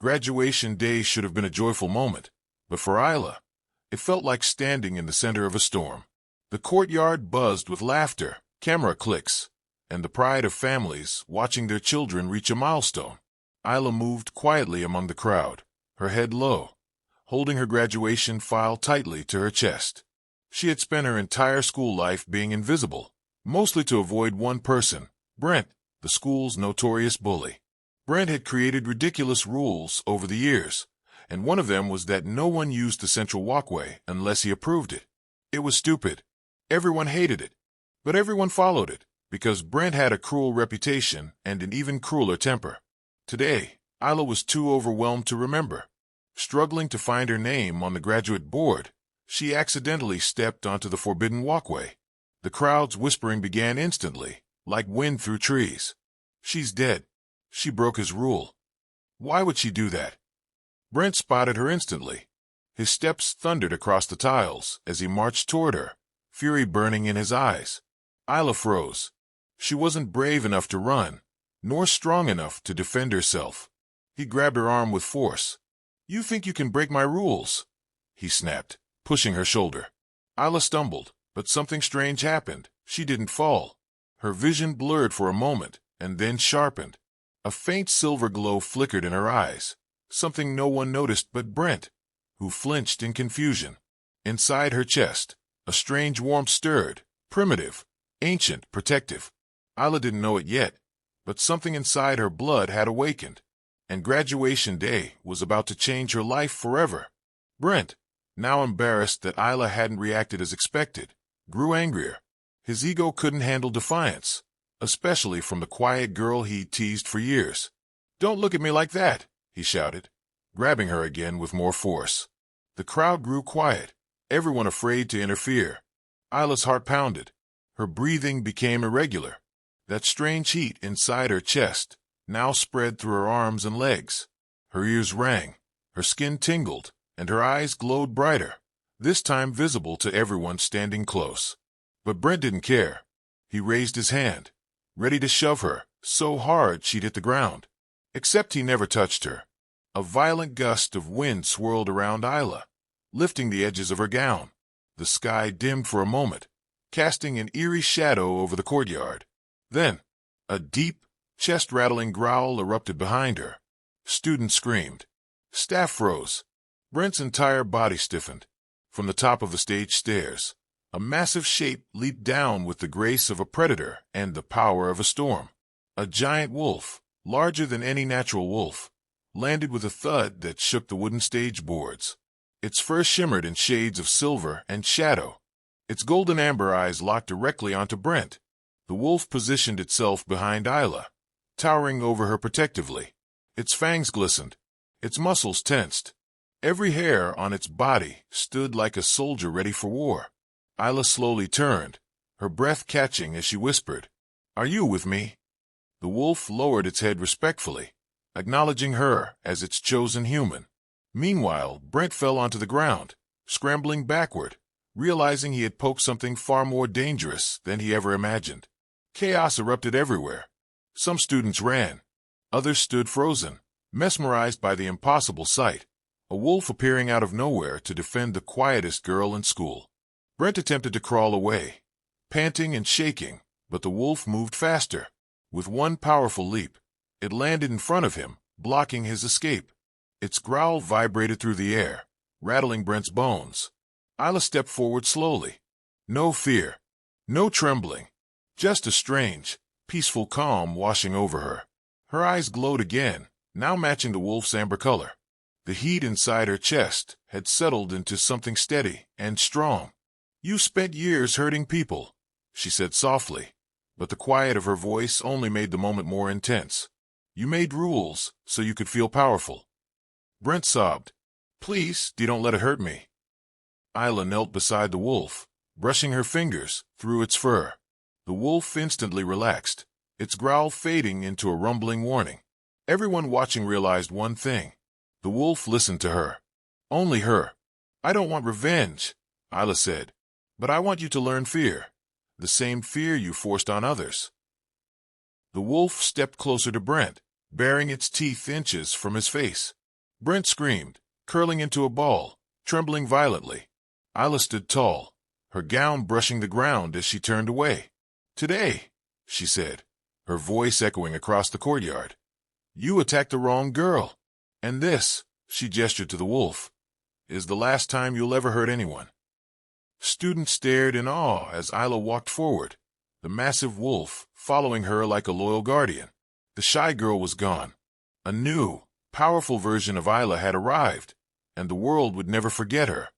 Graduation day should have been a joyful moment, but for Ayla, it felt like standing in the center of a storm. The courtyard buzzed with laughter, camera clicks, and the pride of families watching their children reach a milestone. Ayla moved quietly among the crowd, her head low, holding her graduation file tightly to her chest. She had spent her entire school life being invisible, mostly to avoid one person, Brent, the school's notorious bully. Brent had created ridiculous rules over the years, and one of them was that no one used the central walkway unless he approved it. It was stupid. Everyone hated it, but everyone followed it, because Brent had a cruel reputation and an even crueler temper. Today, Ayla was too overwhelmed to remember. Struggling to find her name on the graduate board, she accidentally stepped onto the forbidden walkway. The crowd's whispering began instantly, like wind through trees. She's dead. She broke his rule. Why would she do that? Brent spotted her instantly. His steps thundered across the tiles as he marched toward her, fury burning in his eyes. Ayla froze. She wasn't brave enough to run, nor strong enough to defend herself. He grabbed her arm with force. "You think you can break my rules?" he snapped, pushing her shoulder. Ayla stumbled, but something strange happened. She didn't fall. Her vision blurred for a moment, and then sharpened. A faint silver glow flickered in her eyes, something no one noticed but Brent, who flinched in confusion. Inside her chest, a strange warmth stirred, primitive, ancient, protective. Ayla didn't know it yet, but something inside her blood had awakened, and graduation day was about to change her life forever. Brent, now embarrassed that Ayla hadn't reacted as expected, grew angrier. His ego couldn't handle defiance, especially from the quiet girl he'd teased for years. "Don't look at me like that," he shouted, grabbing her again with more force. The crowd grew quiet, everyone afraid to interfere. Ayla's heart pounded. Her breathing became irregular. That strange heat inside her chest now spread through her arms and legs. Her ears rang, her skin tingled, and her eyes glowed brighter, this time visible to everyone standing close. But Brent didn't care. He raised his hand, ready to shove her, so hard she'd hit the ground. Except he never touched her. A violent gust of wind swirled around Ayla, lifting the edges of her gown. The sky dimmed for a moment, casting an eerie shadow over the courtyard. Then, a deep, chest-rattling growl erupted behind her. Students screamed. Staff froze. Brent's entire body stiffened. From the top of the stage stairs, a massive shape leaped down with the grace of a predator and the power of a storm. A giant wolf, larger than any natural wolf, landed with a thud that shook the wooden stage boards. Its fur shimmered in shades of silver and shadow. Its golden amber eyes locked directly onto Brent. The wolf positioned itself behind Ayla, towering over her protectively. Its fangs glistened, its muscles tensed. Every hair on its body stood like a soldier ready for war. Ayla slowly turned, her breath catching as she whispered, "Are you with me?" The wolf lowered its head respectfully, acknowledging her as its chosen human. Meanwhile, Brent fell onto the ground, scrambling backward, realizing he had poked something far more dangerous than he ever imagined. Chaos erupted everywhere. Some students ran. Others stood frozen, mesmerized by the impossible sight, a wolf appearing out of nowhere to defend the quietest girl in school. Brent attempted to crawl away, panting and shaking, but the wolf moved faster. With one powerful leap, it landed in front of him, blocking his escape. Its growl vibrated through the air, rattling Brent's bones. Ayla stepped forward slowly. No fear, no trembling, just a strange, peaceful calm washing over her. Her eyes glowed again, now matching the wolf's amber color. The heat inside her chest had settled into something steady and strong. "You spent years hurting people," she said softly, but the quiet of her voice only made the moment more intense. "You made rules so you could feel powerful." Brent sobbed. "Please, don't let it hurt me." Ayla knelt beside the wolf, brushing her fingers through its fur. The wolf instantly relaxed, its growl fading into a rumbling warning. Everyone watching realized one thing. The wolf listened to her. Only her. "I don't want revenge," Ayla said, "but I want you to learn fear. The same fear you forced on others." The wolf stepped closer to Brent, baring its teeth inches from his face. Brent screamed, curling into a ball, trembling violently. Ayla stood tall, her gown brushing the ground as she turned away. "Today," she said, her voice echoing across the courtyard, "you attacked the wrong girl. And this," she gestured to the wolf, "is the last time you'll ever hurt anyone." Students stared in awe as Ayla walked forward, the massive wolf following her like a loyal guardian. The shy girl was gone. A new, powerful version of Ayla had arrived, and the world would never forget her.